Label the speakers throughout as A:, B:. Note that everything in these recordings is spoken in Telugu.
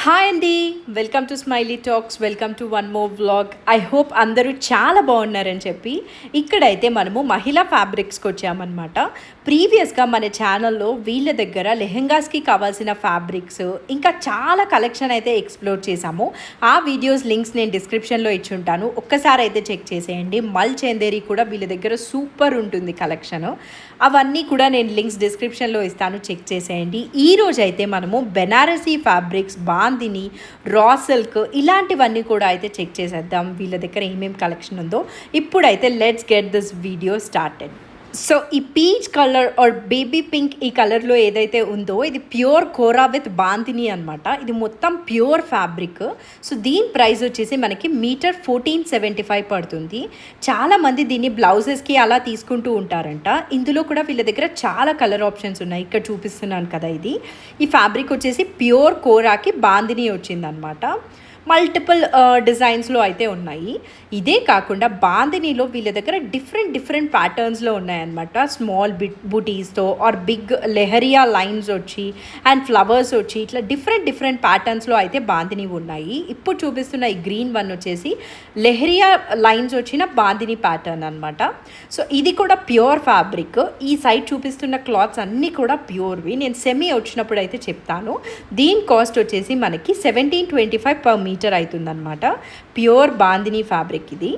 A: హాయ్ అండి, welcome to smiley talks. Welcome to one more vlog. I hope అందరూ చాలా బాగున్నారని చెప్పి ఇక్కడైతే మనము మహిళా ఫ్యాబ్రిక్స్కి వచ్చామన్నమాట. ప్రీవియస్గా మన ఛానల్లో వీళ్ళ దగ్గర లెహెంగాస్కి కావాల్సిన ఫ్యాబ్రిక్స్ ఇంకా చాలా కలెక్షన్ అయితే ఎక్స్ప్లోర్ చేశాము. ఆ వీడియోస్ లింక్స్ నేను డిస్క్రిప్షన్లో ఇచ్చి ఉంటాను, ఒక్కసారి అయితే చెక్ చేసేయండి. మల్ చందేరి కూడా వీళ్ళ దగ్గర సూపర్ ఉంటుంది కలెక్షన్. అవన్నీ కూడా నేను లింక్స్ డిస్క్రిప్షన్లో ఇస్తాను, చెక్ చేసేయండి. ఈరోజు అయితే మనము Banarasi fabrics, bandhani, raw silk ఇలాంటివన్నీ కూడా అయితే చెక్ చేసేద్దాం. వీళ్ళ దగ్గర ఏమేమి కలెక్షన్ ఉందో ఇప్పుడైతే let's get this video started. So ఈ peach colour or baby pink ఈ కలర్లో ఏదైతే ఉందో ఇది ప్యూర్ కోరా విత్ బాంతిని అనమాట. ఇది మొత్తం ప్యూర్ ఫ్యాబ్రిక్. సో దీని ప్రైస్ వచ్చేసి మనకి మీటర్ 1475 పడుతుంది. చాలామంది దీన్ని బ్లౌజెస్కి అలా తీసుకుంటూ ఉంటారంట. ఇందులో కూడా వీళ్ళ దగ్గర చాలా కలర్ ఆప్షన్స్ ఉన్నాయి. ఇక్కడ చూపిస్తున్నాను కదా, ఇది ఈ ఫ్యాబ్రిక్ వచ్చేసి ప్యూర్ కోరాకి బాందిని వచ్చిందనమాట. మల్టిపుల్ డిజైన్స్లో అయితే ఉన్నాయి. ఇదే కాకుండా బాందినీలో వీళ్ళ దగ్గర డిఫరెంట్ ప్యాటర్న్స్లో ఉన్నాయన్నమాట. స్మాల్ బుటీస్తో ఆర్ బిగ్ లెహరియా లైన్స్ వచ్చి అండ్ ఫ్లవర్స్ వచ్చి ఇట్లా డిఫరెంట్ ప్యాటర్న్స్లో అయితే బాందిని ఉన్నాయి. ఇప్పుడు చూపిస్తున్న ఈ గ్రీన్ వన్ వచ్చేసి లెహరియా లైన్స్ వచ్చిన బాందిని ప్యాటర్న్ అనమాట. సో ఇది కూడా ప్యూర్ ఫ్యాబ్రిక్. ఈ సైడ్ చూపిస్తున్న క్లాత్స్ అన్నీ కూడా ప్యూర్వి. నేను సెమీ వచ్చినప్పుడు అయితే చెప్తాను. దీని కాస్ట్ వచ్చేసి మనకి 1725 per meter అవుతుందన్నమాట. ప్యూర్ బాందిని ఫ్యాబ్రిక్ ఇది.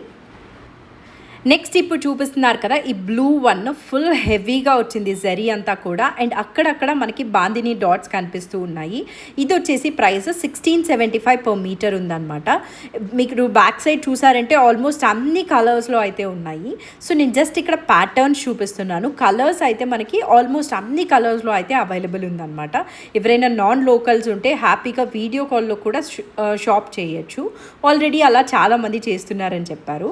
A: నెక్స్ట్ ఇప్పుడు చూపిస్తున్నారు కదా, ఈ బ్లూ వన్ ఫుల్ హెవీగా వచ్చింది జరీ అంతా కూడా, అండ్ అక్కడక్కడ మనకి బాందిని డాట్స్ కనిపిస్తూ ఉన్నాయి. ఇది వచ్చేసి ప్రైస్ 1675 per meter ఉందన్నమాట. మీకు బ్యాక్ సైడ్ చూసారంటే ఆల్మోస్ట్ అన్ని కలర్స్లో అయితే ఉన్నాయి. సో నేను జస్ట్ ఇక్కడ ప్యాటర్న్స్ చూపిస్తున్నాను. కలర్స్ అయితే మనకి ఆల్మోస్ట్ అన్ని కలర్స్లో అయితే అవైలబుల్ ఉందన్నమాట. ఎవరైనా నాన్ లోకల్స్ ఉంటే హ్యాపీగా వీడియో కాల్లో కూడా షాప్ చేయొచ్చు. ఆల్రెడీ అలా చాలామంది చేస్తున్నారని చెప్పారు.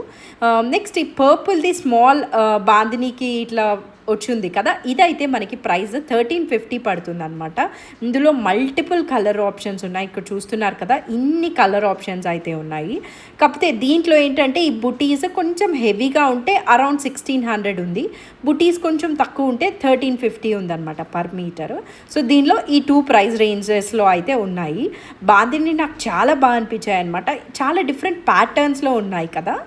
A: నెక్స్ట్ పర్పుల్ది స్మాల్ బాందినీకి ఇట్లా వచ్చింది కదా, ఇదైతే మనకి ప్రైస్ 1350 పడుతుంది అనమాట. ఇందులో మల్టిపుల్ కలర్ ఆప్షన్స్ ఉన్నాయి. ఇక్కడ చూస్తున్నారు కదా, ఇన్ని కలర్ ఆప్షన్స్ అయితే ఉన్నాయి. కాకపోతే దీంట్లో ఏంటంటే ఈ బుటీస్ కొంచెం హెవీగా ఉంటే అరౌండ్ 1600 ఉంది. బుటీస్ కొంచెం తక్కువ ఉంటే 1350 ఉందన్నమాట పర్ మీటర్. సో దీనిలో ఈ 2 ప్రైస్ రేంజెస్లో అయితే ఉన్నాయి. బాందిని నాకు చాలా బాగా అనిపించాయి అనమాట. చాలా డిఫరెంట్ ప్యాటర్న్స్లో ఉన్నాయి కదా.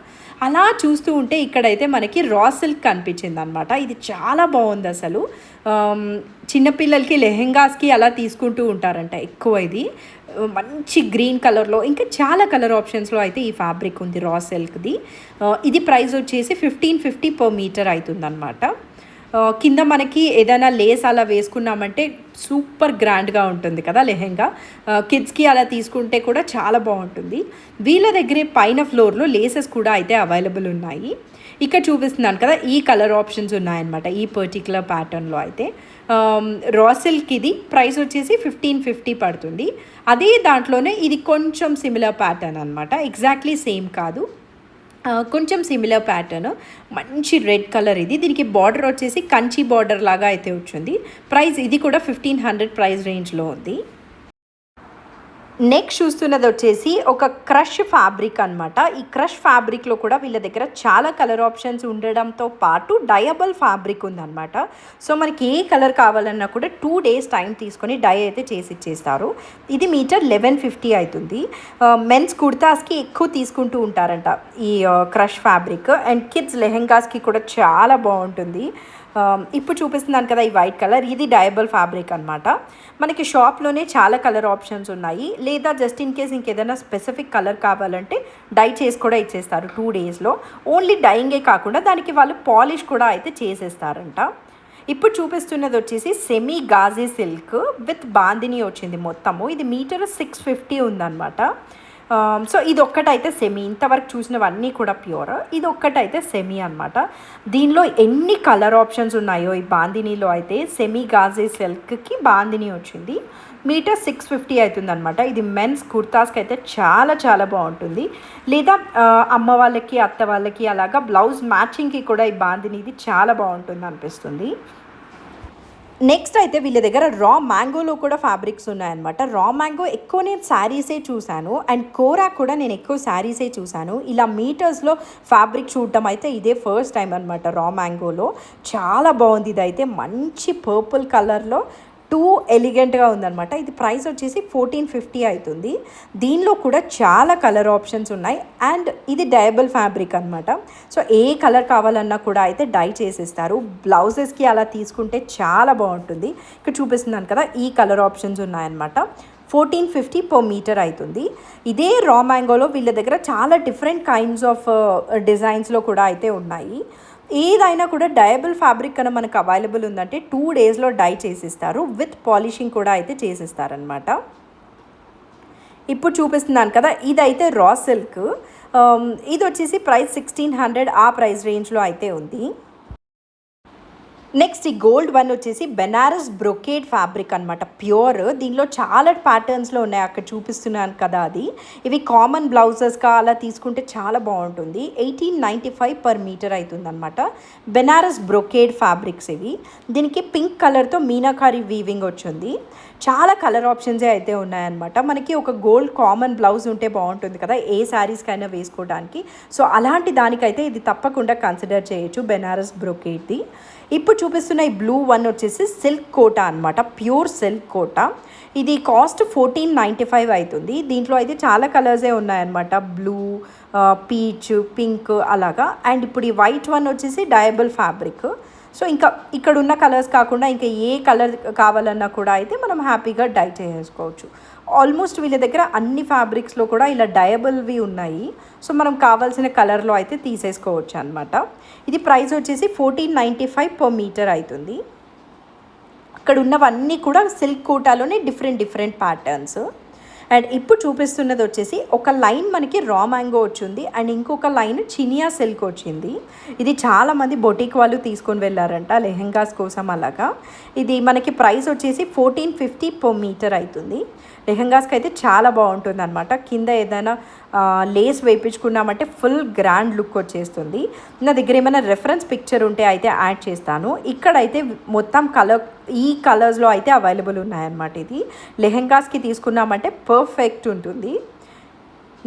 A: అలా చూస్తూ ఉంటే ఇక్కడైతే మనకి రా సిల్క్ కనిపించింది అనమాట. ఇది చాలా బాగుంది అసలు. చిన్నపిల్లలకి లెహెంగాస్కి అలా తీసుకుంటూ ఉంటారంట ఎక్కువ. ఇది మంచి గ్రీన్ కలర్లో ఇంకా చాలా కలర్ ఆప్షన్స్లో అయితే ఈ ఫ్యాబ్రిక్ ఉంది రా సిల్క్ది. ఇది ప్రైస్ వచ్చేసి 1550 per meter అవుతుందన్నమాట. కింద మనకి ఏదైనా లేస్ అలా వేసుకున్నామంటే సూపర్ గ్రాండ్గా ఉంటుంది కదా లెహెంగా. కిడ్స్కి అలా తీసుకుంటే కూడా చాలా బాగుంటుంది. వీళ్ళ దగ్గరే పైన ఫ్లోర్లో లేసెస్ కూడా అయితే అవైలబుల్ ఉన్నాయి. ఇక్కడ చూపిస్తున్నాను కదా, ఈ కలర్ ఆప్షన్స్ ఉన్నాయన్నమాట ఈ పర్టికులర్ ప్యాటర్న్లో అయితే. రా సిల్క్ ఇది ప్రైస్ వచ్చేసి 1550 పడుతుంది. అదే దాంట్లోనే ఇది కొంచెం సిమిలర్ ప్యాటర్న్ అనమాట. ఎగ్జాక్ట్లీ సేమ్ కాదు, కొంచెం సిమిలర్ ప్యాటర్న్. మంచి రెడ్ కలర్ ఇది. దీనికి బార్డర్ వచ్చేసి కంచి బార్డర్ లాగా అయితే వచ్చింది. ప్రైస్ ఇది కూడా 1500 ప్రైస్ రేంజ్లో ఉంది. నెక్స్ట్ చూస్తున్నది వచ్చేసి ఒక క్రష్ ఫ్యాబ్రిక్ అనమాట. ఈ క్రష్ ఫ్యాబ్రిక్లో కూడా వీళ్ళ దగ్గర చాలా కలర్ ఆప్షన్స్ ఉండడంతో పాటు డయబుల్ ఫ్యాబ్రిక్ ఉందన్నమాట. సో మనకి ఏ కలర్ కావాలన్నా కూడా 2 days టైం తీసుకొని డై అయితే చేసి ఇచ్చేస్తారు. ఇది మీటర్ 1150 అవుతుంది. మెన్స్ కుర్తాస్కి ఎక్కువ తీసుకుంటూ ఉంటారంట ఈ క్రష్ ఫ్యాబ్రిక్. అండ్ కిడ్స్ లెహెంగాస్కి కూడా చాలా బాగుంటుంది. ఇప్పుడు చూపిస్తున్నాను కదా ఈ వైట్ కలర్, ఇది డయబుల్ ఫ్యాబ్రిక్ అనమాట. మనకి షాప్లోనే చాలా కలర్ ఆప్షన్స్ ఉన్నాయి. లేదా జస్ట్ ఇన్ కేస్ ఇంకేదైనా స్పెసిఫిక్ కలర్ కావాలంటే డై చేసి కూడా ఇచ్చేస్తారు 2 daysలో. ఓన్లీ డైయింగే కాకుండా దానికి వాళ్ళు పాలిష్ కూడా అయితే చేసేస్తారంట. ఇప్పుడు చూపిస్తున్నది వచ్చేసి semi gaji silk with bandhani వచ్చింది మొత్తము. ఇది మీటర్ 650 ఉందన్నమాట. సో ఇది ఒక్కటైతే సెమీ. ఇంతవరకు చూసినవన్నీ కూడా ప్యూర్, ఇది ఒక్కటైతే సెమీ అనమాట. దీనిలో ఎన్ని కలర్ ఆప్షన్స్ ఉన్నాయో ఈ బాందినీలో అయితే. సెమీ గాజీ సిల్క్కి బాందిని వచ్చింది. మీటర్ 650 అవుతుందన్నమాట. ఇది మెన్స్ కుర్తాస్కి అయితే చాలా బాగుంటుంది. లేదా అమ్మ వాళ్ళకి అత్త వాళ్ళకి అలాగా బ్లౌజ్ మ్యాచింగ్కి కూడా ఈ బాందిని ఇది చాలా బాగుంటుంది అనిపిస్తుంది. నెక్స్ట్ అయితే వీళ్ళ దగ్గర రా మ్యాంగోలో కూడా ఫ్యాబ్రిక్స్ ఉన్నాయన్నమాట. రా మ్యాంగో ఎక్కువ నేను శారీసే చూశాను, అండ్ కోరా కూడా నేను ఎక్కువ శారీసే చూశాను. ఇలా మీటర్స్లో ఫ్యాబ్రిక్ చూడటం అయితే ఇదే ఫస్ట్ టైం అనమాట. రా మ్యాంగోలో చాలా బాగుంది. ఇదైతే మంచి పర్పుల్ కలర్లో టూ ఎలిగెంట్గా ఉందన్నమాట. ఇది ప్రైస్ వచ్చేసి 1450 అవుతుంది. దీనిలో కూడా చాలా కలర్ ఆప్షన్స్ ఉన్నాయి అండ్ ఇది డయబుల్ ఫ్యాబ్రిక్ అనమాట. సో ఏ కలర్ కావాలన్నా కూడా అయితే డై చేసేస్తారు. బ్లౌజెస్కి అలా తీసుకుంటే చాలా బాగుంటుంది. ఇక్కడ చూపిస్తున్నాను కదా, ఈ కలర్ ఆప్షన్స్ ఉన్నాయన్నమాట. 1450 per మీటర్ అవుతుంది. ఇదే రా మ్యాంగోలో వీళ్ళ దగ్గర చాలా డిఫరెంట్ కైండ్స్ ఆఫ్ డిజైన్స్లో కూడా అయితే ఉన్నాయి. ఏదైనా కూడా డయబుల్ ఫ్యాబ్రిక్ కన్నా మనకు అవైలబుల్ ఉందంటే 2 డేస్లో డై చేసిస్తారు. విత్ పాలిషింగ్ కూడా అయితే చేసిస్తారనమాట. ఇప్పుడు చూపిస్తున్నాను కదా, ఇదైతే రా సిల్క్. ఇది వచ్చేసి ప్రైస్ 1600 ఆ ప్రైస్ రేంజ్లో అయితే ఉంది. నెక్స్ట్ ఈ గోల్డ్ వన్ వచ్చేసి బెనారస్ బ్రొకేడ్ ఫ్యాబ్రిక్ అనమాట, ప్యూర్. దీనిలో చాలా ప్యాటర్న్స్లో ఉన్నాయి, అక్కడ చూపిస్తున్నాను కదా అది. ఇవి కామన్ బ్లౌజెస్గా అలా తీసుకుంటే చాలా బాగుంటుంది. 1895 పర్ మీటర్ అవుతుంది అనమాట. బెనారస్ బ్రొకేడ్ ఫ్యాబ్రిక్స్ ఇవి. దీనికి పింక్ కలర్తో మీనాకారి వీవింగ్ వచ్చింది. చాలా కలర్ ఆప్షన్సే అయితే ఉన్నాయన్నమాట. మనకి ఒక గోల్డ్ కామన్ బ్లౌజ్ ఉంటే బాగుంటుంది కదా ఏ శారీస్కైనా వేసుకోవడానికి. సో అలాంటి దానికైతే ఇది తప్పకుండా కన్సిడర్ చేయొచ్చు, బెనారస్ బ్రొకేడ్ది. ఇప్పుడు చూపిస్తున్న ఈ బ్లూ వన్ వచ్చేసి సిల్క్ కోటా అనమాట, ప్యూర్ సిల్క్ కోటా. ఇది కాస్ట్ 1495 అవుతుంది. దీంట్లో అయితే చాలా కలర్సే ఉన్నాయన్నమాట, బ్లూ, పీచ్, పింక్ అలాగా. అండ్ ఇప్పుడు ఈ వైట్ వన్ వచ్చేసి డయబుల్ ఫ్యాబ్రిక్. సో ఇంకా ఇక్కడ ఉన్న కలర్స్ కాకుండా ఇంకా ఏ కలర్ కావాలన్నా కూడా అయితే మనం హ్యాపీగా డై చేసుకోవచ్చు. ఆల్మోస్ట్ వీళ్ళ దగ్గర అన్ని ఫ్యాబ్రిక్స్లో కూడా ఇలా డయబుల్వి ఉన్నాయి. సో మనం కావాల్సిన కలర్లో అయితే తీసేసుకోవచ్చు అనమాట. ఇది ప్రైస్ వచ్చేసి 1495 per మీటర్ అవుతుంది. అక్కడ ఉన్నవన్నీ కూడా సిల్క్ కోటాలోనే డిఫరెంట్ ప్యాటర్న్స్. అండ్ ఇప్పుడు చూపిస్తున్నది వచ్చేసి ఒక లైన్ మనకి రా మ్యాంగో వచ్చింది అండ్ ఇంకొక లైన్ చినియా సిల్క్ వచ్చింది. ఇది చాలామంది బొటిక్ వాళ్ళు తీసుకొని వెళ్ళారంట లెహెంగాస్ కోసం అలాగా. ఇది మనకి ప్రైస్ వచ్చేసి 1450 per మీటర్ అవుతుంది. లెహెంగాస్కి అయితే చాలా బాగుంటుంది అనమాట. కింద ఏదైనా లేస్ వేయించుకున్నామంటే ఫుల్ గ్రాండ్ లుక్ వచ్చేస్తుంది. నా దగ్గర ఏమైనా రెఫరెన్స్ పిక్చర్ ఉంటే అయితే యాడ్ చేస్తాను. ఇక్కడైతే మొత్తం ఈ కలర్స్లో అయితే అవైలబుల్ ఉన్నాయన్నమాట. ఇది లెహెంగాస్కి తీసుకున్నామంటే పర్ఫెక్ట్ ఉంటుంది.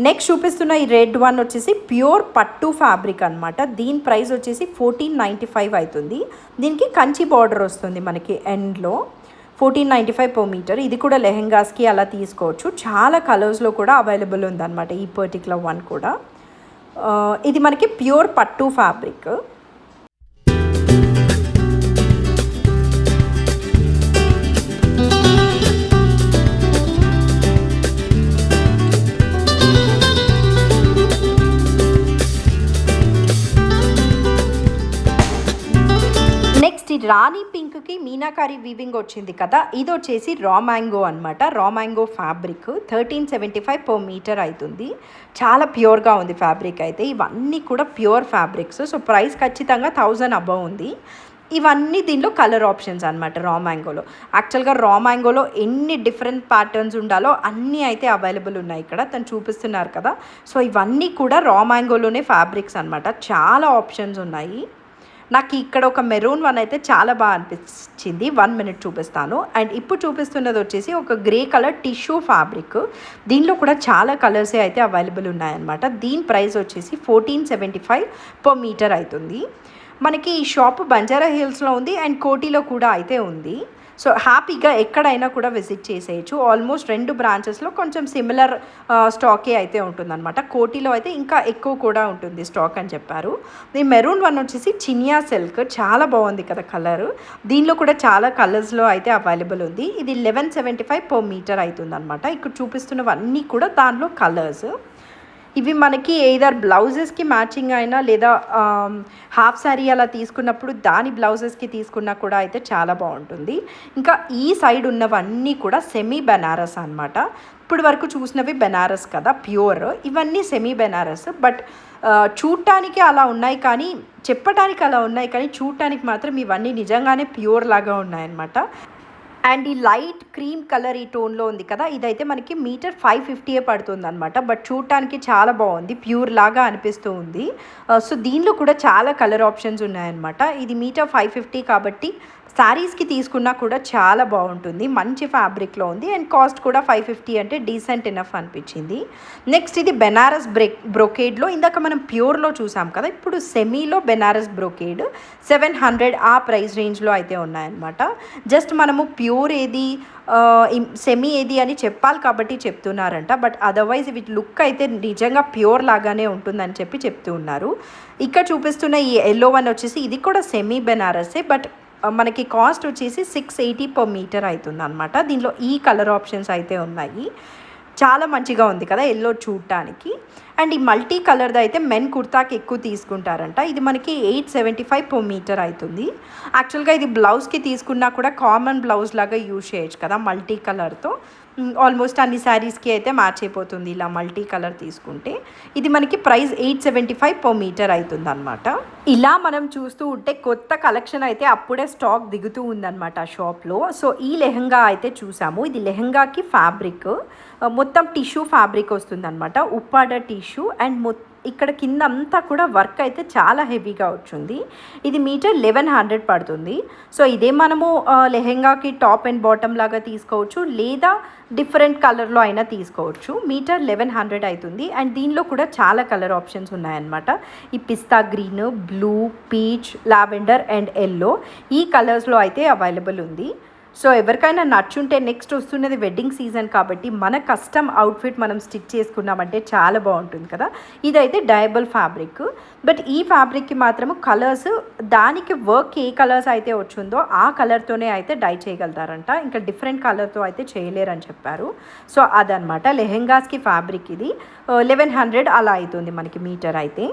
A: నెక్స్ట్ చూపిస్తున్న ఈ రెడ్ వన్ వచ్చేసి ప్యూర్ పట్టు ఫ్యాబ్రిక్ అనమాట. దీని ప్రైస్ వచ్చేసి 1495 అవుతుంది. దీనికి కంచి బార్డర్ వస్తుంది మనకి ఎండ్లో. 1495 per మీటర్. ఇది కూడా లెహెంగాస్కి అలా తీసుకోవచ్చు. చాలా కలర్స్లో కూడా అవైలబుల్ ఉందన్నమాట ఈ పర్టికులర్ వన్ కూడా. ఇది మనకి ప్యూర్ పట్టు ఫ్యాబ్రిక్. నెక్స్ట్ ఈ రాణి పింక్కి మీనాకారి వీవింగ్ వచ్చింది కదా, ఇది వచ్చేసి రా మ్యాంగో అనమాట. Raw mango fabric 1375 per metre అవుతుంది. చాలా ప్యూర్గా ఉంది ఫ్యాబ్రిక్ అయితే. ఇవన్నీ కూడా ప్యూర్ ఫ్యాబ్రిక్స్. సో ప్రైస్ ఖచ్చితంగా 1000 అబవ్ ఉంది. ఇవన్నీ దీనిలో కలర్ ఆప్షన్స్ అనమాట రా మ్యాంగోలో. యాక్చువల్గా రా మ్యాంగోలో ఎన్ని డిఫరెంట్ ప్యాటర్న్స్ ఉండాలో అన్నీ అయితే అవైలబుల్ ఉన్నాయి ఇక్కడ తను చూపిస్తున్నారు కదా. సో ఇవన్నీ కూడా రా మ్యాంగోలోనే ఫ్యాబ్రిక్స్ అనమాట. చాలా ఆప్షన్స్ ఉన్నాయి. నాకు ఇక్కడ ఒక మెరూన్ వన్ అయితే చాలా బాగా అనిపించింది. 1 minute చూపిస్తాను. అండ్ ఇప్పుడు చూపిస్తున్నది వచ్చేసి ఒక గ్రే కలర్ టిష్యూ ఫ్యాబ్రిక్. దీనిలో కూడా చాలా కలర్సే అయితే అవైలబుల్ ఉన్నాయన్నమాట. దీని ప్రైస్ వచ్చేసి 1475 per మీటర్ అవుతుంది. మనకి ఈ షాప్ బంజారా హిల్స్లో ఉంది అండ్ కోటిలో కూడా అయితే ఉంది. సో హ్యాపీగా ఎక్కడైనా కూడా విజిట్ చేసేయచ్చు. ఆల్మోస్ట్ 2 బ్రాంచెస్లో కొంచెం సిమిలర్ స్టాకే అయితే ఉంటుందన్నమాట. కోటిలో అయితే ఇంకా ఎక్కువ కూడా ఉంటుంది స్టాక్ అని చెప్పారు. ఈ మెరూన్ వన్ వచ్చేసి చినియా సిల్క్, చాలా బాగుంది కదా కలర్. దీనిలో కూడా చాలా కలర్స్లో అయితే అవైలబుల్ ఉంది. ఇది 1175 per మీటర్ అవుతుంది అనమాట. ఇక్కడ చూపిస్తున్నవన్నీ కూడా దానిలో కలర్స్. ఇవి మనకి ఎయిదర్ బ్లౌజెస్కి మ్యాచింగ్ అయినా లేదా హాఫ్ శారీ అలా తీసుకున్నప్పుడు దాని బ్లౌజెస్కి తీసుకున్నా కూడా అయితే చాలా బాగుంటుంది. ఇంకా ఈ సైడ్ ఉన్నవన్నీ కూడా సెమీ బెనారస్ అనమాట. ఇప్పుడు వరకు చూసినవి బెనారస్ కదా ప్యూర్, ఇవన్నీ సెమీ బెనారస్. బట్ చూడటానికి అలా ఉన్నాయి కానీ చెప్పటానికి అలా ఉన్నాయి కానీ చూడటానికి మాత్రం ఇవన్నీ నిజంగానే ప్యూర్ లాగా ఉన్నాయన్నమాట. అండ్ ఈ లైట్ క్రీమ్ కలర్ ఈ టోన్లో ఉంది కదా, ఇదైతే మనకి మీటర్ 550 పడుతుంది అనమాట. బట్ చూడటానికి చాలా బాగుంది, ప్యూర్ లాగా అనిపిస్తూ ఉంది. సో దీనిలో కూడా చాలా కలర్ ఆప్షన్స్ ఉన్నాయన్నమాట. ఇది మీటర్ 550 కాబట్టి శారీస్కి తీసుకున్నా కూడా చాలా బాగుంటుంది, మంచి ఫ్యాబ్రిక్లో ఉంది అండ్ కాస్ట్ కూడా 550 అంటే డీసెంట్ ఎనఫ్ అనిపించింది. నెక్స్ట్ ఇది బెనారస్ బ్రోకేడ్లో, ఇందాక మనం ప్యూర్లో చూసాం కదా, ఇప్పుడు సెమీలో బెనారస్ బ్రోకేడ్ 700 ఆ ప్రైస్ రేంజ్లో అయితే ఉన్నాయన్నమాట. జస్ట్ మనము ప్యూర్ ఏది సెమీ ఏది అని చెప్పాలి కాబట్టి చెప్తున్నారంట, బట్ అదర్వైజ్ ఇవి లుక్ అయితే నిజంగా ప్యూర్ లాగానే ఉంటుందని చెప్పి చెప్తూ ఉన్నారు. ఇక్కడ చూపిస్తున్న ఈ ఎల్లో వన్ వచ్చేసి ఇది కూడా సెమీ బెనారసే, బట్ మనకి కాస్ట్ వచ్చేసి 680 per మీటర్ అవుతుంది అనమాట. దీనిలో ఈ కలర్ ఆప్షన్స్ అయితే ఉన్నాయి. చాలా మంచిగా ఉంది కదా ఎల్లో చూడటానికి. అండ్ ఈ మల్టీ కలర్ది అయితే మెన్ కుర్తాకి ఎక్కువ తీసుకుంటారంట. ఇది మనకి 875 per మీటర్ అవుతుంది. యాక్చువల్గా ఇది బ్లౌజ్కి తీసుకున్నా కూడా కామన్ బ్లౌజ్ లాగా యూజ్ చేయొచ్చు కదా మల్టీ కలర్తో. ఆల్మోస్ట్ అన్ని శారీస్కి అయితే మ్యాచ్ అయిపోతుంది ఇలా మల్టీ కలర్ తీసుకుంటే. ఇది మనకి ప్రైస్ 875 per మీటర్ అవుతుంది అనమాట. ఇలా మనం చూస్తూ ఉంటే కొత్త కలెక్షన్ అయితే అప్పుడే స్టాక్ దిగుతూ ఉందన్నమాట షాప్లో. సో ఈ లెహంగా అయితే చూసాము. ఇది లెహంగాకి ఫ్యాబ్రిక్ మొత్తం టిష్యూ ఫ్యాబ్రిక్ వస్తుందన్నమాట, ఉప్పాడ టిష్యూ. అండ్ ఇక్కడ కింద అంతా కూడా వర్క్ అయితే చాలా హెవీగా వచ్చింది. ఇది మీటర్ 1100 పడుతుంది. సో ఇదే మనము లెహెంగాకి టాప్ అండ్ బాటమ్ లాగా తీసుకోవచ్చు, లేదా డిఫరెంట్ కలర్లో అయినా తీసుకోవచ్చు. మీటర్ 1100 అవుతుంది. అండ్ దీనిలో కూడా చాలా కలర్ ఆప్షన్స్ ఉన్నాయన్నమాట. ఈ pista green, blue, peach, lavender and yellow ఈ కలర్స్లో అయితే అవైలబుల్ ఉంది. సో ఎవరికైనా నచ్చుంటే, నెక్స్ట్ వస్తున్నది వెడ్డింగ్ సీజన్ కాబట్టి మన కస్టమ్ అవుట్ఫిట్ మనం స్టిచ్ చేసుకున్నామంటే చాలా బాగుంటుంది కదా. ఇదైతే డయబుల్ ఫ్యాబ్రిక్, బట్ ఈ ఫ్యాబ్రిక్కి మాత్రము కలర్స్ దానికి వర్క్ ఏ కలర్స్ అయితే వచ్చిందో ఆ కలర్తోనే అయితే డై చేయగలుగుతారంట, ఇంకా డిఫరెంట్ కలర్తో అయితే చేయలేరని చెప్పారు. సో అదనమాట లెహెంగాస్కి ఫ్యాబ్రిక్. ఇది 1100 అలా అవుతుంది మనకి మీటర్ అయితే.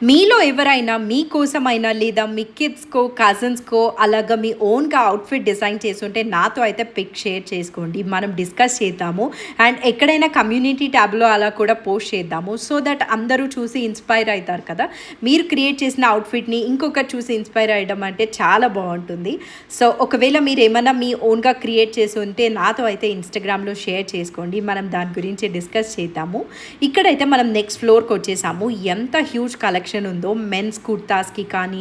A: మీలో ఎవరైనా మీకోసమైనా లేదా మీ కిడ్స్కో కజిన్స్కో అలాగా మీ ఓన్గా అవుట్ఫిట్ డిజైన్ చేస్తుంటే నాతో అయితే పిక్ షేర్ చేసుకోండి, మనం డిస్కస్ చేద్దాము. అండ్ ఎక్కడైనా కమ్యూనిటీ ట్యాబ్లో అలా కూడా పోస్ట్ చేద్దాము, సో దట్ అందరూ చూసి ఇన్స్పైర్ అవుతారు కదా. మీరు క్రియేట్ చేసిన అవుట్ఫిట్ని ఇంకొకరు చూసి ఇన్స్పైర్ అయ్యడం అంటే చాలా బాగుంటుంది. సో ఒకవేళ మీరు ఏమైనా మీ ఓన్గా క్రియేట్ చేసి ఉంటే నాతో అయితే ఇన్స్టాగ్రామ్లో షేర్ చేసుకోండి, మనం దాని గురించి డిస్కస్ చేద్దాము. ఇక్కడైతే మనం నెక్స్ట్ ఫ్లోర్కి వచ్చేసాము. ఎంత హ్యూజ్ కలెక్షన్ ఉందో మెన్స్ కుర్తాస్కి కానీ,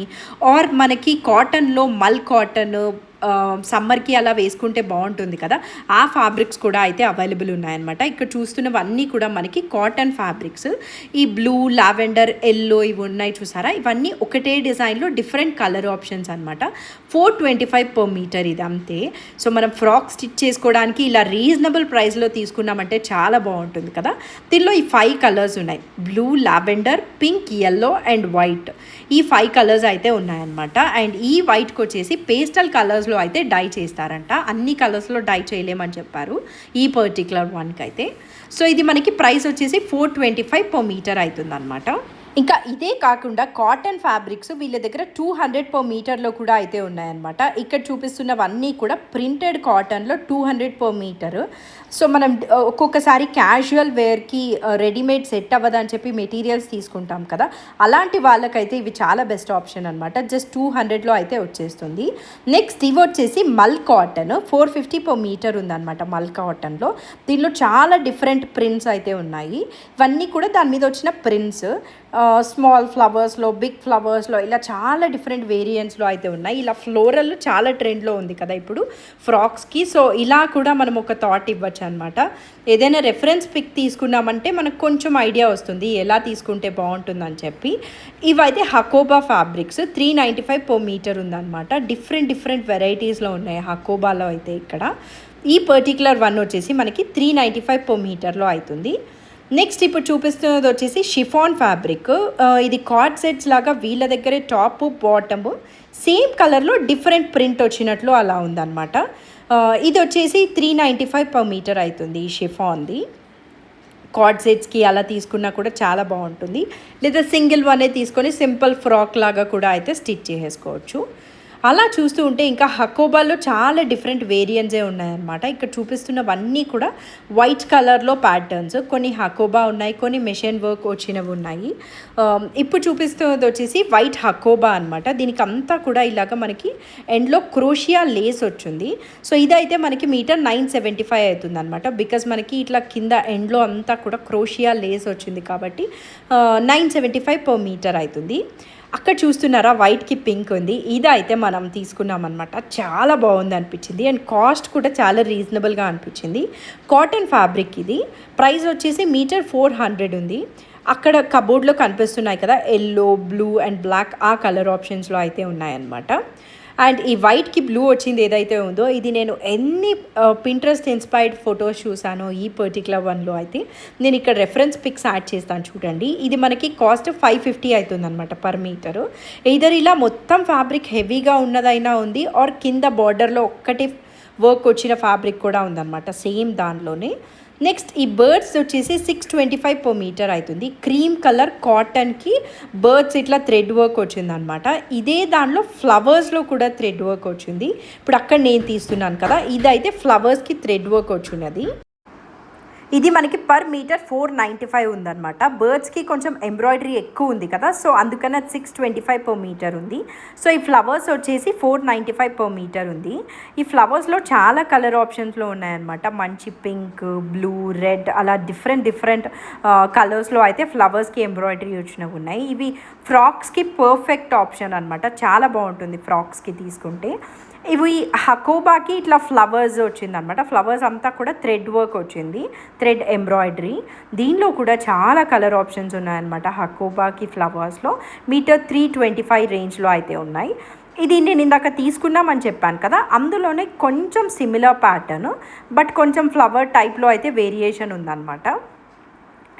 A: ఆర్ మనకి కాటన్లో మల్ కాటన్ సమ్మర్కి అలా వేసుకుంటే బాగుంటుంది కదా, ఆ ఫ్యాబ్రిక్స్ కూడా అయితే అవైలబుల్ ఉన్నాయన్నమాట. ఇక్కడ చూస్తున్నవన్నీ కూడా మనకి కాటన్ ఫ్యాబ్రిక్స్. ఈ బ్లూ, లావెండర్, ఎల్లో ఇవి ఉన్నాయి చూసారా, ఇవన్నీ ఒకటే డిజైన్లో డిఫరెంట్ కలర్ ఆప్షన్స్ అనమాట. 425 per మీటర్ ఇది అంతే. సో మనం ఫ్రాక్ స్టిచ్ చేసుకోవడానికి ఇలా రీజనబుల్ ప్రైస్లో తీసుకున్నామంటే చాలా బాగుంటుంది కదా. దీనిలో ఈ 5 కలర్స్ ఉన్నాయి, blue, lavender, pink, yellow and white. ఈ 5 కలర్స్ అయితే ఉన్నాయన్నమాట. అండ్ ఈ వైట్కి వచ్చేసి పేస్టల్ కలర్స్ అయితే డై చేస్తారంట, అన్ని కలర్స్లో డై చేయలేమని చెప్పారు ఈ పర్టికులర్ వన్కి అయితే. సో ఇది మనకి ప్రైస్ వచ్చేసి 425 per మీటర్ అవుతుంది అనమాట. ఇంకా ఇదే కాకుండా కాటన్ ఫ్యాబ్రిక్స్ వీళ్ళ దగ్గర 200 per మీటర్లో కూడా అయితే ఉన్నాయన్నమాట. ఇక్కడ చూపిస్తున్నవన్నీ కూడా ప్రింటెడ్ కాటన్లో 200 per మీటర్. సో మనం ఒక్కొక్కసారి క్యాజువల్ వేర్కి రెడీమేడ్ సెట్ అవ్వదని చెప్పి మెటీరియల్స్ తీసుకుంటాం కదా, అలాంటి వాళ్ళకైతే ఇవి చాలా బెస్ట్ ఆప్షన్ అనమాట. జస్ట్ 200లో అయితే వచ్చేస్తుంది. నెక్స్ట్ ఇవి వచ్చేసి మల్ కాటన్ 450 per మీటర్ ఉందన్నమాట మల్ కాటన్లో. దీనిలో చాలా డిఫరెంట్ ప్రింట్స్ అయితే ఉన్నాయి. ఇవన్నీ కూడా దాని మీద వచ్చిన ప్రింట్స్ స్మాల్ ఫ్లవర్స్లో, బిగ్ ఫ్లవర్స్లో ఇలా చాలా డిఫరెంట్ వేరియంట్స్లో అయితే ఉన్నాయి. ఇలా ఫ్లోరల్ చాలా ట్రెండ్లో ఉంది కదా ఇప్పుడు ఫ్రాక్స్కి. సో ఇలా కూడా మనం ఒక థాట్ ఇవ్వచ్చు అనమాట. ఏదైనా రెఫరెన్స్ పిక్ తీసుకున్నామంటే మనకు కొంచెం ఐడియా వస్తుంది ఎలా తీసుకుంటే బాగుంటుందని చెప్పి. ఇవైతే హకోబా ఫ్యాబ్రిక్స్ 395 per మీటర్ ఉందన్నమాట. డిఫరెంట్ వెరైటీస్లో ఉన్నాయి హకోబాలో అయితే. ఇక్కడ ఈ పర్టికులర్ వన్ వచ్చేసి మనకి 395 per మీటర్లో అవుతుంది. నెక్స్ట్ ఇప్పుడు చూపిస్తున్నది వచ్చేసి షిఫాన్ ఫ్యాబ్రిక్. ఇది కార్డ్ సెట్స్ లాగా వీళ్ళ దగ్గరే టాప్ బాటమ్ సేమ్ కలర్లో డిఫరెంట్ ప్రింట్ వచ్చినట్లు అలా ఉందన్నమాట. ఇది వచ్చేసి 395 per మీటర్ అవుతుంది ఈ షిఫాన్ది. కార్డ్ సెట్స్కి అలా తీసుకున్నా కూడా చాలా బాగుంటుంది, లేదా సింగిల్ వనే తీసుకొని సింపుల్ ఫ్రాక్ లాగా కూడా అయితే స్టిచ్ చేసేసుకోవచ్చు. అలా చూస్తూ ఉంటే ఇంకా హకోబాలో చాలా డిఫరెంట్ వేరియంట్సే ఉన్నాయన్నమాట. ఇక్కడ చూపిస్తున్నవన్నీ కూడా వైట్ కలర్లో ప్యాటర్న్స్, కొన్ని హకోబా ఉన్నాయి, కొన్ని మెషిన్ వర్క్ వచ్చినవి ఉన్నాయి. ఇప్పుడు చూపిస్తున్నది వచ్చేసి వైట్ హకోబా అనమాట. దీనికి అంతా కూడా ఇలాగ మనకి ఎండ్లో క్రోషియా లేస్ వచ్చింది. సో ఇదైతే మనకి మీటర్ 975 అవుతుంది అనమాట. బికాజ్ మనకి ఇట్లా కింద ఎండ్లో అంతా కూడా క్రోషియా లేస్ వచ్చింది కాబట్టి 975 per మీటర్ అవుతుంది. అక్కడ చూస్తున్నారా వైట్కి పింక్ ఉంది, ఇది అయితే మనం తీసుకున్నాం అనమాట. చాలా బాగుంది అనిపించింది అండ్ కాస్ట్ కూడా చాలా రీజనబుల్గా అనిపించింది. కాటన్ ఫ్యాబ్రిక్ ఇది. ప్రైస్ వచ్చేసి మీటర్ 400 ఉంది. అక్కడ కబోర్డ్లో కనిపిస్తున్నాయి కదా ఎల్లో, బ్లూ అండ్ బ్లాక్, ఆ కలర్ ఆప్షన్స్లో అయితే ఉన్నాయన్నమాట. అండ్ ఈ వైట్కి బ్లూ వచ్చింది ఏదైతే ఉందో, ఇది నేను ఎన్ని పింట్రెస్ట్ ఇన్స్పైర్డ్ ఫొటోస్ చూసానో ఈ పర్టికులర్ వన్లో అయితే నేను ఇక్కడ రెఫరెన్స్ పిక్స్ యాడ్ చేస్తాను చూడండి. ఇది మనకి కాస్ట్ 550 అవుతుంది అనమాట పర్ మీటరు. ఇదర్ ఇలా మొత్తం ఫ్యాబ్రిక్ హెవీగా ఉన్నదైనా ఉంది, ఆర్ కింద బార్డర్లో ఒక్కటి వర్క్ వచ్చిన ఫ్యాబ్రిక్ కూడా ఉందన్నమాట సేమ్ దానిలోనే. నెక్స్ట్ ఈ బర్డ్స్ వచ్చేసి 625 per మీటర్ అవుతుంది. క్రీమ్ కలర్ కాటన్కి బర్డ్స్ ఇట్లా థ్రెడ్ వర్క్ వచ్చిందనమాట. ఇదే దానిలో ఫ్లవర్స్లో కూడా థ్రెడ్ వర్క్ వచ్చింది. ఇప్పుడు అక్కడ నేను తీస్తున్నాను కదా, ఇదైతే ఫ్లవర్స్కి థ్రెడ్ వర్క్ వచ్చినది. ఇది మనకి పర్ మీటర్ 495 ఉందన్నమాట. బర్డ్స్కి కొంచెం ఎంబ్రాయిడరీ ఎక్కువ ఉంది కదా, సో అందుకని 625 per మీటర్ ఉంది. సో ఈ ఫ్లవర్స్ వచ్చేసి 495 per మీటర్ ఉంది. ఈ ఫ్లవర్స్లో చాలా కలర్ ఆప్షన్స్లో ఉన్నాయన్నమాట. మంచి పింక్, బ్లూ, రెడ్ అలా డిఫరెంట్ కలర్స్లో అయితే ఫ్లవర్స్కి ఎంబ్రాయిడరీ వచ్చినవి ఉన్నాయి. ఇవి ఫ్రాక్స్కి పర్ఫెక్ట్ ఆప్షన్ అనమాట. చాలా బాగుంటుంది ఫ్రాక్స్కి తీసుకుంటే. ఇవి హకోబాకి ఇట్లా ఫ్లవర్స్ వచ్చిందనమాట. ఫ్లవర్స్ అంతా కూడా థ్రెడ్ వర్క్ వచ్చింది, థ్రెడ్ ఎంబ్రాయిడరీ. దీనిలో కూడా చాలా కలర్ ఆప్షన్స్ ఉన్నాయన్నమాట. హకోబాకి ఫ్లవర్స్లో మీటర్ 325 రేంజ్లో అయితే ఉన్నాయి. ఇది నేను ఇందాక తీసుకున్నామని చెప్పాను కదా, అందులోనే కొంచెం సిమిలర్ ప్యాటర్న్ బట్ కొంచెం ఫ్లవర్ టైప్లో అయితే వేరియేషన్ ఉందన్నమాట.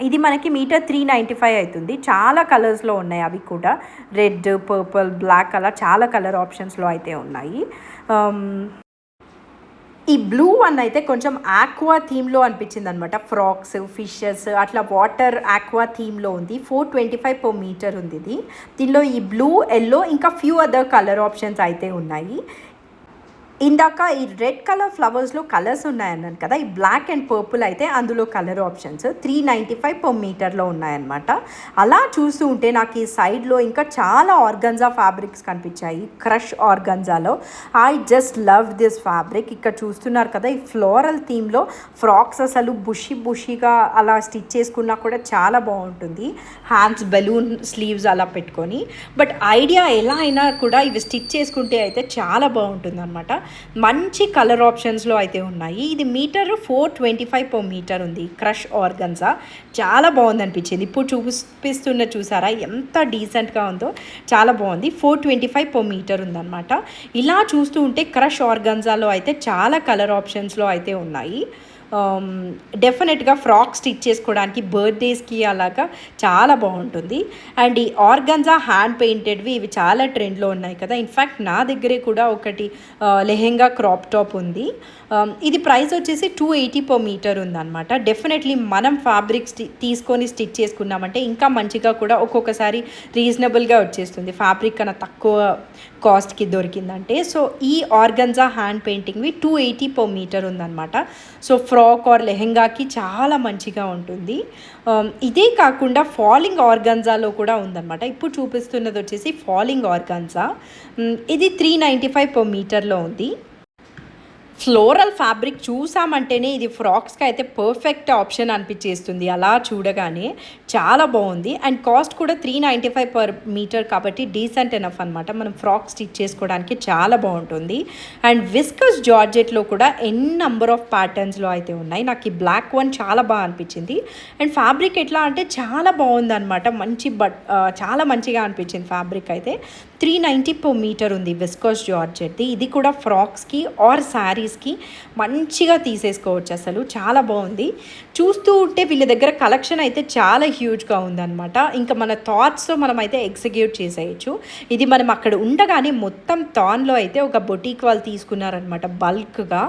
A: ఇది మనకి మీటర్ 395 అవుతుంది. చాలా కలర్స్లో ఉన్నాయి, అవి కూడా రెడ్, పర్పుల్, బ్లాక్ అలా చాలా కలర్ ఆప్షన్స్లో అయితే ఉన్నాయి. ఈ బ్లూ వన్ అయితే కొంచెం ఆక్వా థీమ్లో అనిపించింది అనమాట. ఫ్రాక్స్, ఫిషెస్ అట్లా వాటర్ ఆక్వా థీమ్లో ఉంది. 425 per మీటర్ ఉంది ఇది. దీనిలో ఈ బ్లూ, ఎల్లో ఇంకా ఫ్యూ అదర్ కలర్ ఆప్షన్స్ అయితే ఉన్నాయి. ఇందాక ఈ రెడ్ కలర్ ఫ్లవర్స్లో కలర్స్ ఉన్నాయన్నాను కదా, ఈ బ్లాక్ అండ్ పర్పుల్ అయితే అందులో కలర్ ఆప్షన్స్ 395 per మీటర్లో ఉన్నాయన్నమాట. అలా చూస్తూ ఉంటే నాకు ఈ సైడ్లో ఇంకా చాలా ఆర్గన్జా ఫ్యాబ్రిక్స్ కనిపించాయి. క్రష్ ఆర్గన్జాలో I just love this fabric. ఇక్కడ చూస్తున్నారు కదా, ఈ ఫ్లోరల్ థీమ్లో ఫ్రాక్స్ అసలు బుషీగా అలా స్టిచ్ చేసుకున్నా కూడా చాలా బాగుంటుంది. హ్యాండ్స్ బెలూన్ స్లీవ్స్ అలా పెట్టుకొని. బట్ ఐడియా ఎలా అయినా కూడా ఇవి స్టిచ్ చేసుకుంటే అయితే చాలా బాగుంటుంది అనమాట. మంచి కలర్ ఆప్షన్స్లో అయితే ఉన్నాయి. ఇది మీటర్ 425 per మీటర్ ఉంది. క్రష్ ఆర్గన్జా చాలా బాగుంది అనిపించింది. ఇప్పుడు చూసారా ఎంత డీసెంట్గా ఉందో, చాలా బాగుంది. 425 per మీటర్ ఉందన్నమాట. ఇలా చూస్తూ ఉంటే క్రష్ ఆర్గన్జాలో అయితే చాలా కలర్ ఆప్షన్స్లో అయితే ఉన్నాయి. డెఫినెట్గా ఫ్రాక్ స్టిచ్ చేసుకోవడానికి బర్త్డేస్కి అలాగా చాలా బాగుంటుంది. అండ్ ఈ ఆర్గన్జా హ్యాండ్ పెయింటెడ్వి ఇవి చాలా ట్రెండ్లో ఉన్నాయి కదా. ఇన్ఫ్యాక్ట్ నా దగ్గరే కూడా ఒకటి లెహెంగా క్రాప్ టాప్ ఉంది. ఇది ప్రైస్ వచ్చేసి 280 per మీటర్ ఉందన్నమాట. డెఫినెట్లీ మనం ఫ్యాబ్రిక్స్ తీసుకొని స్టిచ్ చేసుకున్నామంటే ఇంకా మంచిగా కూడా ఒక్కొక్కసారి రీజనబుల్గా వచ్చేస్తుంది, ఫ్యాబ్రిక్ కన్నా తక్కువ కాస్ట్కి దొరికిందంటే. సో ఈ ఆర్గన్జా హ్యాండ్ పెయింటింగ్వి 280 per మీటర్ ఉందన్నమాట. సో ఫ్రాక్ ఆర్ లెహెంగాకి చాలా మంచిగా ఉంటుంది. ఇదే కాకుండా ఫాలింగ్ ఆర్గన్జాలో కూడా ఉందన్నమాట. ఇప్పుడు చూపిస్తున్నది వచ్చేసి ఫాలింగ్ ఆర్గన్జా. ఇది 395 per మీటర్లో ఉంది. ఫ్లోరల్ ఫ్యాబ్రిక్ చూసామంటేనే ఇది ఫ్రాక్స్కి అయితే పర్ఫెక్ట్ ఆప్షన్ అనిపించేస్తుంది అలా చూడగానే. చాలా బాగుంది అండ్ కాస్ట్ కూడా 395 per మీటర్ కాబట్టి డీసెంట్ ఎనఫ్ అనమాట. మనం ఫ్రాక్ స్టిచ్ చేసుకోవడానికి చాలా బాగుంటుంది. అండ్ విస్కస్ జార్జెట్లో కూడా నెంబర్ ఆఫ్ ప్యాటర్న్స్లో అయితే ఉన్నాయి. నాకు ఈ బ్లాక్ వన్ చాలా బాగా అనిపించింది. అండ్ ఫ్యాబ్రిక్ ఎట్లా అంటే చాలా బాగుంది అనమాట. చాలా మంచిగా అనిపించింది ఫ్యాబ్రిక్ అయితే. 390 per మీటర్ ఉంది విస్కస్ జార్జెట్ది. ఇది కూడా ఫ్రాక్స్కి ఆర్ శారీస్కి మంచిగా తీసేసుకోవచ్చు, అసలు చాలా బాగుంది. చూస్తూ ఉంటే వీళ్ళ దగ్గర కలెక్షన్ అయితే చాలా హ్యూజ్గా ఉందన్నమాట. ఇంకా మన థాట్స్తో మనం అయితే ఎగ్జిక్యూట్ చేసేయచ్చు. ఇది మనం అక్కడ ఉండగానే మొత్తం థాన్లో అయితే ఒక బొటీక్ వాళ్ళు తీసుకున్నారనమాట బల్క్గా.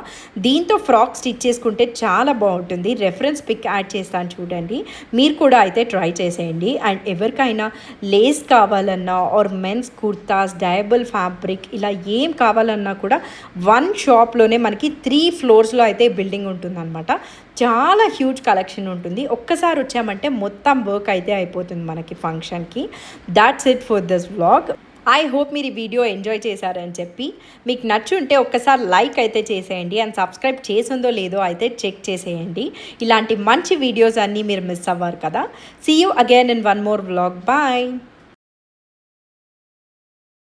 A: దీంతో ఫ్రాక్ స్టిచ్ చేసుకుంటే చాలా బాగుంటుంది. రెఫరెన్స్ పిక్ యాడ్ చేస్తాను చూడండి, మీరు కూడా అయితే ట్రై చేసేయండి. అండ్ ఎవరికైనా లేస్ కావాలన్నా or men's kurtas, dyeable fabric ఇలా ఏం కావాలన్నా కూడా వన్ షాప్లోనే మనకి 3 floors అయితే బిల్డింగ్ ఉంటుందన్నమాట. చాలా హ్యూజ్ కలెక్షన్ ఉంటుంది. ఒక్కసారి వచ్చామంటే మొత్తం వర్క్ అయితే అయిపోతుంది మనకి ఫంక్షన్కి. That's it for this vlog. I hope మీరు ఈ వీడియో ఎంజాయ్ చేశారని చెప్పి. మీకు నచ్చుంటే ఒక్కసారి లైక్ అయితే చేసేయండి అండ్ సబ్స్క్రైబ్ చేసిందో లేదో అయితే చెక్ చేసేయండి. ఇలాంటి మంచి వీడియోస్ అన్నీ మీరు మిస్ అవ్వరు కదా. See you again in one more vlog. Bye.